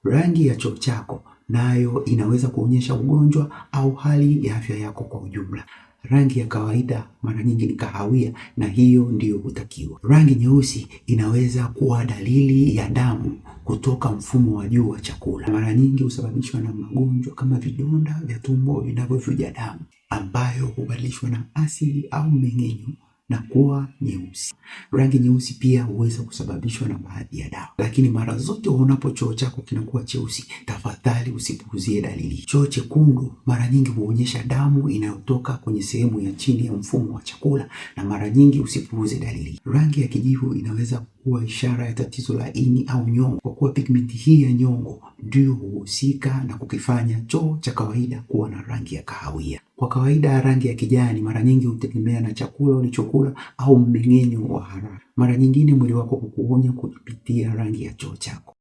Rangi ya choo chako nayo inaweza kuonyesha ugonjwa au hali ya afya yako kwa ujumla. Rangi ya kawaida mara nyingi ni kahawia na hiyo ndiyo hutakiwa. Rangi nyeusi inaweza kuwa dalili ya damu kutoka mfumo wa juu wa chakula. Mara nyingi husababishwa na magonjwa kama vidonda vya tumbo vinavyovuja damu, ambayo hubadilishwa na asidi au mmeng'enyo na kuwa nyeusi. Rangi nyeusi pia huweza kusababishwa na baadhi ya dawa, lakini mara zote unapo choo chako kinakuwa cheusi, tafadhali usipuuzie dalili. Choo chekundu mara nyingi huonyesha damu inayotoka kwenye sehemu ya chini ya mfumo wa chakula, na mara nyingi usipuuze dalili. Rangi ya kijivu inaweza kuwa ishara ya tatizo la ini au nyongo, kwa kuwa pigmenti hii ya nyongo ndio huhusika na kukifanya choo cha kawaida kuwa na rangi ya kahawia. Kwa kawaida rangi ya kijani mara nyingi hutegemea na chakula ulichokula au mmeng'enyo wa haraka. Mara nyingine mwili wako hukuonya kupitia rangi ya choo chako.